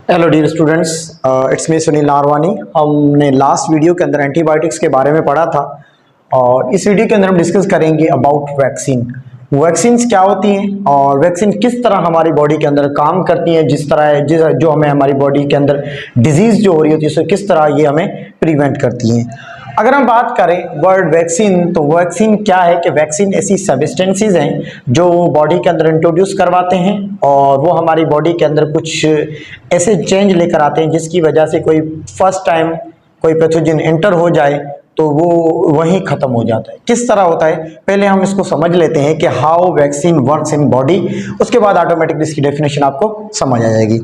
Hello dear students, it's me Sunil Narwani. हमने last video के अंदर एंटीबायोटिक्स के बारे में पढ़ा था और इस वीडियो के अंदर हम डिस्कस करेंगे अबाउट वैक्सीन। वैक्सीन्स क्या होती हैं और वैक्सीन किस तरह हमारी बॉडी के अंदर काम करती हैं, जो हमें हमारी बॉडी के अंदर डिजीज़ जो हो रही होती है उसे किस तरह ये हमें प्रिवेंट करती हैं। अगर हम बात करें वर्ड वैक्सीन, तो वैक्सीन क्या है कि वैक्सीन ऐसी सब्सटेंसेस हैं जो बॉडी के अंदर इंट्रोड्यूस करवाते हैं और वो हमारी बॉडी के अंदर कुछ ऐसे चेंज लेकर आते हैं जिसकी वजह से कोई फर्स्ट टाइम कोई पैथोजन एंटर हो जाए तो वो वहीं ख़त्म हो जाता है। किस तरह होता है, पहले हम इसको समझ लेते हैं कि how vaccine works in body, उसके बाद ऑटोमेटिकली इसकी डेफिनेशन आपको समझ आ जाएगी।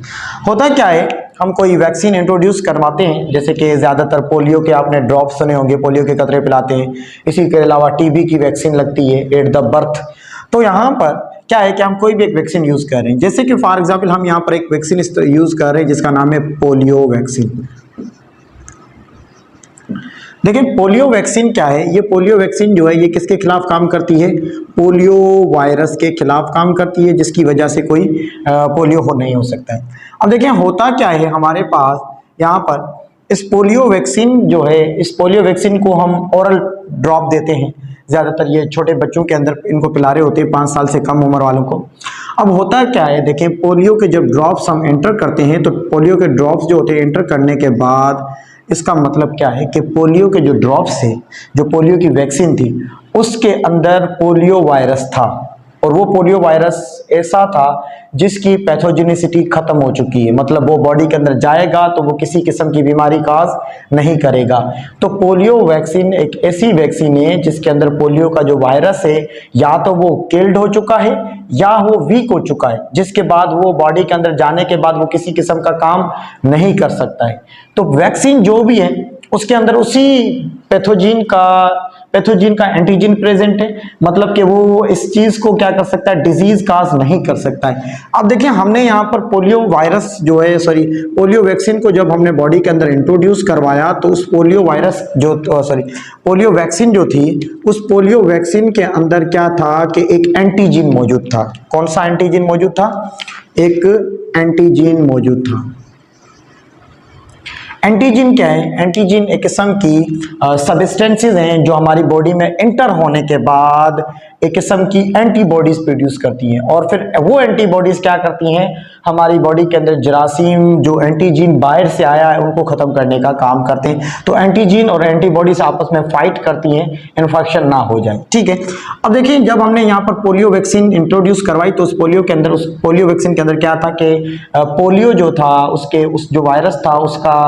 होता क्या है, हम कोई वैक्सीन इंट्रोड्यूस करवाते हैं, जैसे कि ज़्यादातर पोलियो के आपने ड्रॉप्स सुने होंगे, पोलियो के कतरे पिलाते हैं। इसी के अलावा टीबी की वैक्सीन लगती है एट द बर्थ। तो यहाँ पर क्या है कि हम कोई भी एक वैक्सीन यूज़ कर रहे हैं, जैसे कि फॉर एग्जाम्पल हम यहाँ पर एक वैक्सीन यूज़ कर रहे हैं जिसका नाम है पोलियो वैक्सीन। देखिए पोलियो वैक्सीन क्या है, ये पोलियो वैक्सीन जो है ये किसके खिलाफ काम करती है, पोलियो वायरस के खिलाफ काम करती है, जिसकी वजह से कोई पोलियो नहीं हो सकता है। अब देखिए होता क्या है, हमारे पास यहाँ पर इस पोलियो वैक्सीन जो है, इस पोलियो वैक्सीन को हम ओरल ड्रॉप देते हैं। ज़्यादातर ये छोटे बच्चों के अंदर इनको पिला रहे होते हैं, 5 साल से कम उम्र वालों को। अब होता क्या है, देखिए पोलियो के जब ड्रॉप्स हम एंटर करते हैं तो पोलियो के ड्रॉप्स जो होते हैं एंटर करने के बाद इसका मतलब क्या है कि पोलियो के जो ड्रॉप्स थे, जो पोलियो की वैक्सीन थी, उसके अंदर पोलियो वायरस था और वो पोलियो वायरस ऐसा था जिसकी पैथोजेनिसिटी खत्म हो चुकी है। मतलब वो बॉडी के अंदर जाएगा तो वो किसी किस्म की बीमारी काज नहीं करेगा। तो पोलियो वैक्सीन एक ऐसी वैक्सीन है जिसके अंदर पोलियो का जो वायरस है या तो वो किल्ड हो चुका है या वो वीक हो चुका है, जिसके बाद वो बॉडी के अंदर जाने के बाद वो किसी किस्म का काम नहीं कर सकता है। तो वैक्सीन जो भी है उसके अंदर उसी पैथोजन का एंटीजन प्रेजेंट है, मतलब कि वो इस चीज को क्या कर सकता है, डिजीज काज नहीं कर सकता है। अब देखिए हमने यहाँ पर पोलियो वायरस जो है, पोलियो वैक्सीन को जब हमने बॉडी के अंदर इंट्रोड्यूस करवाया तो उस पोलियो वैक्सीन जो थी, उस पोलियो वैक्सीन के अंदर क्या था कि एक एंटीजन मौजूद था। कौन सा एंटीजन मौजूद था, एक एंटीजन मौजूद था। एंटीजन क्या है, एंटीजन एक किस्म की सब्सटेंसेस हैं जो हमारी बॉडी में एंटर होने के बाद एक किस्म की एंटीबॉडीज प्रोड्यूस करती हैं और फिर वो एंटीबॉडीज क्या करती हैं, हमारी बॉडी के अंदर जरासीम जो एंटीजन बाहर से आया है उनको खत्म करने का काम करते हैं। तो एंटीजन और एंटीबॉडीज आपस में फाइट करती हैं, इन्फेक्शन ना हो जाए। ठीक है, अब देखिए जब हमने यहाँ पर पोलियो वैक्सीन इंट्रोड्यूस करवाई तो उस पोलियो वैक्सीन के अंदर क्या था कि पोलियो जो था उस जो वायरस था उसका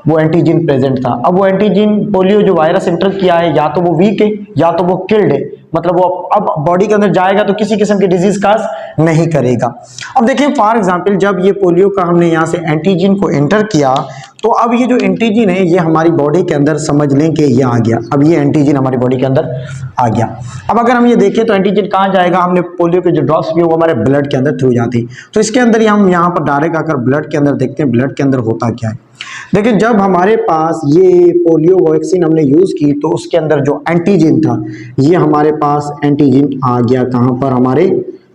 वो एंटीजन प्रेजेंट था। अब वो एंटीजन पोलियो जो वायरस एंटर किया है या तो वो वीक है या तो वो किल्ड है, मतलब वो अब बॉडी के अंदर जाएगा तो किसी किस्म की डिजीज काज नहीं करेगा। अब देखिए फॉर एग्जांपल जब ये पोलियो का हमने यहाँ से एंटीजन को एंटर किया तो अब ये जो एंटीजन है ये हमारी बॉडी के अंदर समझ लें कि ये आ गया। अब ये एंटीजन हमारी बॉडी के अंदर आ गया। अब अगर हम ये देखें तो एंटीजन कहाँ जाएगा, हमने पोलियो के जो ड्रॉप्स भी वो हमारे ब्लड के अंदर थ्रू जाती। तो इसके अंदर ही हम यहाँ पर डायरेक्ट आकर ब्लड के अंदर देखते हैं ब्लड के अंदर होता क्या है। देखिए जब हमारे पास ये पोलियो वैक्सीन हमने यूज की तो उसके अंदर जो एंटीजन था ये हमारे पास एंटीजन आ गया कहाँ पर, हमारे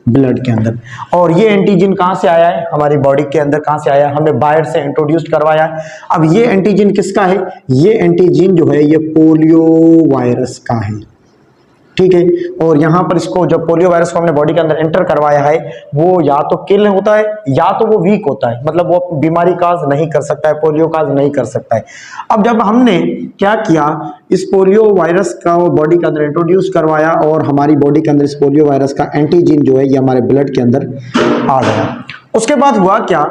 ब्लड के अंदर। और ये एंटीजन कहाँ से आया है, हमारी बॉडी के अंदर कहाँ से आया है, हमने बाहर से इंट्रोड्यूस करवाया है। अब ये एंटीजन किसका है, ये एंटीजन जो है ये पोलियो वायरस का है। ठीक है, और यहाँ पर इसको जब पोलियो वायरस को हमने बॉडी के अंदर एंटर करवाया है वो या तो किल होता है या तो वो वीक होता है, मतलब वो बीमारी काज नहीं कर सकता है, पोलियो काज नहीं कर सकता है। अब जब हमने क्या किया, इस पोलियो वायरस का बॉडी के अंदर इंट्रोड्यूस करवाया और हमारी बॉडी के अंदर इस पोलियो वायरस का एंटीजन जो है ये हमारे ब्लड के अंदर आ गया। उसके बाद हुआ क्या,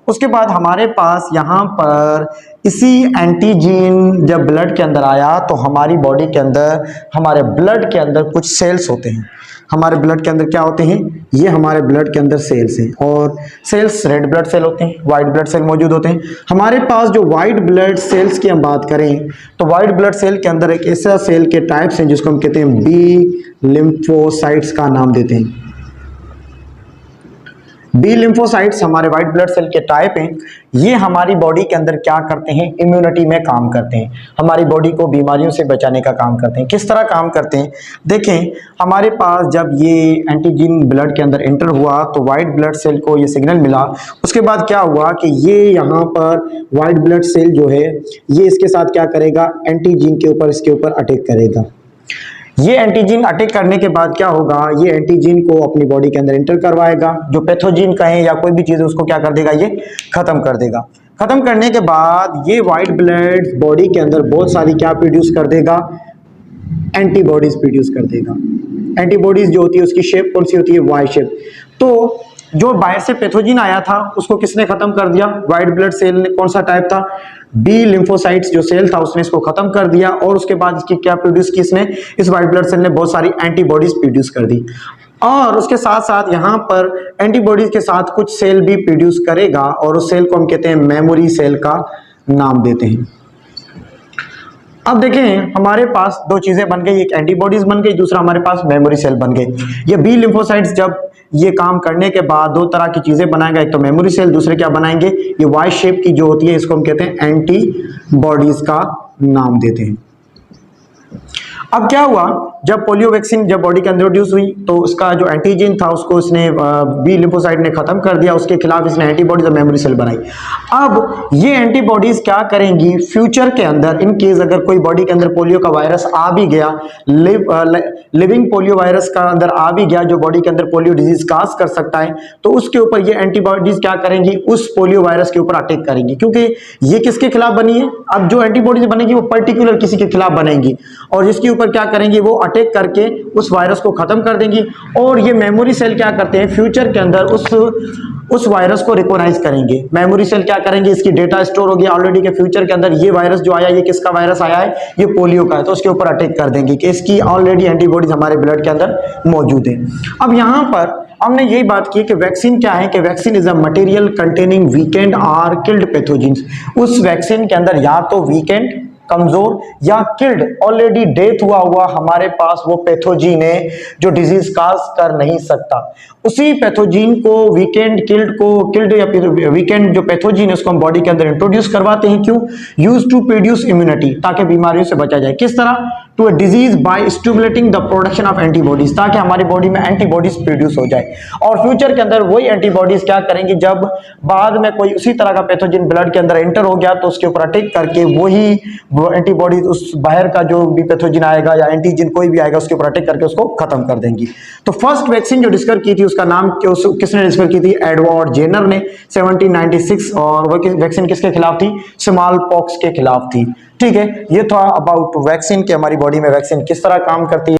उसके बाद हमारे पास यहाँ पर इसी एंटीजन जब ब्लड के अंदर आया तो हमारी बॉडी के अंदर, हमारे ब्लड के अंदर कुछ सेल्स होते हैं। हमारे ब्लड के अंदर क्या होते हैं, ये हमारे ब्लड के अंदर सेल्स हैं और सेल्स रेड ब्लड सेल होते हैं, वाइट ब्लड सेल मौजूद होते हैं। हमारे पास जो वाइट ब्लड सेल्स की हम बात करें तो वाइट ब्लड सेल के अंदर एक ऐसा सेल के टाइप्स हैं जिसको हम कहते हैं बी लिम्फोसाइट्स का नाम देते हैं। बी लिम्फोसाइट्स हमारे व्हाइट ब्लड सेल के टाइप हैं, ये हमारी बॉडी के अंदर क्या करते हैं, इम्यूनिटी में काम करते हैं, हमारी बॉडी को बीमारियों से बचाने का काम करते हैं। किस तरह काम करते हैं, देखें हमारे पास जब ये एंटीजन ब्लड के अंदर एंटर हुआ तो व्हाइट ब्लड सेल को ये सिग्नल मिला, उसके बाद क्या हुआ कि ये यहाँ पर व्हाइट ब्लड सेल जो है ये इसके साथ क्या करेगा, एंटीजन के ऊपर इसके ऊपर अटैक करेगा। ये एंटीजन अटैक करने के बाद क्या होगा, ये एंटीजन को अपनी बॉडी के अंदर एंटर करवाएगा, जो पैथोजन कहें या कोई भी चीज है उसको क्या कर देगा, ये खत्म कर देगा। खत्म करने के बाद ये व्हाइट ब्लड बॉडी के अंदर बहुत सारी क्या प्रोड्यूस कर देगा, एंटीबॉडीज प्रोड्यूस कर देगा। एंटीबॉडीज जो होती है उसकी शेप कौन सी होती है, वाई शेप। तो जो बाहर से पैथोजन आया था उसको किसने खत्म कर दिया, व्हाइट ब्लड सेल ने, कौन सा टाइप था, बी लिम्फोसाइट्स जो सेल था उसने इसको खत्म कर दिया, और उसके बाद इसकी क्या प्रोड्यूस की, इसने इस व्हाइट ब्लड सेल ने बहुत सारी एंटीबॉडीज प्रोड्यूस कर दी। और उसके साथ साथ यहाँ पर एंटीबॉडीज के साथ कुछ सेल भी प्रोड्यूस करेगा, और उस सेल को हम कहते हैं मेमोरी सेल का नाम देते हैं। अब देखें हमारे पास दो चीजें बन गई, एक एंटीबॉडीज बन गई, दूसरा हमारे पास मेमोरी सेल बन गए। ये बी लिम्फोसाइट्स जब ये काम करने के बाद दो तरह की चीजें बनाएगा, एक तो मेमोरी सेल, दूसरे क्या बनाएंगे, ये वाई शेप की जो होती है इसको हम कहते हैं एंटीबॉडीज का नाम देते हैं। अब क्या हुआ, जब पोलियो वैक्सीन जब बॉडी के अंदर इंट्रोड्यूस हुई तो उसका जो एंटीजन था उसको इसने बी लिम्फोसाइट ने खत्म कर दिया, उसके खिलाफ इसने एंटीबॉडीज और मेमोरी सेल बनाई। अब ये एंटीबॉडीज क्या करेंगी फ्यूचर के अंदर, इन केस अगर कोई बॉडी के अंदर पोलियो का वायरस आ भी गया, लिविंग पोलियो वायरस का अंदर आ भी गया जो बॉडी के अंदर पोलियो डिजीज काज कर सकता है, तो उसके ऊपर ये एंटीबॉडीज क्या करेंगी, उस पोलियो वायरस के ऊपर अटैक करेंगी, क्योंकि ये किसके खिलाफ बनी है। अब जो एंटीबॉडीज बनेगी वो पर्टिकुलर किसी के खिलाफ बनेगी, और जिसके ऊपर क्या करेंगी, वो अटैक करके उस वायरस को खत्म कर देंगी। और ये मेमोरी सेल क्या करते हैं, फ्यूचर के अंदर उस वायरस को रिकॉग्नाइज करेंगे। मेमोरी सेल क्या करेंगे, इसकी डेटा स्टोर हो गया ऑलरेडी के फ्यूचर के अंदर, ये वायरस जो आया ये किसका वायरस आया है, ये पोलियो का है, तो उसके ऊपर अटैक कर देंगे कि इसकी ऑलरेडी एंटीबॉडीज हमारे ब्लड के अंदर मौजूद है। अब यहाँ पर हमने यही बात की कि वैक्सीन क्या है, कि vaccine is a material containing weekend और किल्ड पैथोजेंस। उस वैक्सीन के अंदर या तो वीकेंड कमजोर या किल्ड ऑलरेडी डेथ हुआ हमारे पास वो पैथोजीन है जो डिजीज काज कर नहीं सकता, उसी पैथोजीन को किल्ड या फिर वीकेंड जो पैथोजीन है उसको हम बॉडी के अंदर इंट्रोड्यूस करवाते हैं। क्यों, यूज टू प्रोड्यूस इम्यूनिटी, ताकि बीमारियों से बचा जाए। किस तरह, to a disease by stimulating the production of antibodies, ताकि हमारी बॉडी में एंटीबॉडीज प्रोड्यूस हो जाए। और फ्यूचर के अंदर वही एंटीबॉडीज क्या करेंगी, जब बाद में कोई उसी तरह का पैथोजन ब्लड के अंदर एंटर हो गया तो उसके ऊपर अटैक करके वही एंटीबॉडीज उस बाहर का जो भी पैथोजन आएगा या एंटीजन कोई भी आएगा उसके ऊपर अटैक करके उसको खत्म कर देंगी। तो फर्स्ट वैक्सीन जो डिस्कवर की थी उसका नाम किसने डिस्कवर की थी, एडवर्ड जेनर ने 1796, और वो वैक्सीन किसके खिलाफ थी, स्मॉल पॉक्स के खिलाफ थी। ठीक है, ये था अबाउट वैक्सीन के हमारी बॉडी में वैक्सीन किस तरह काम करती है।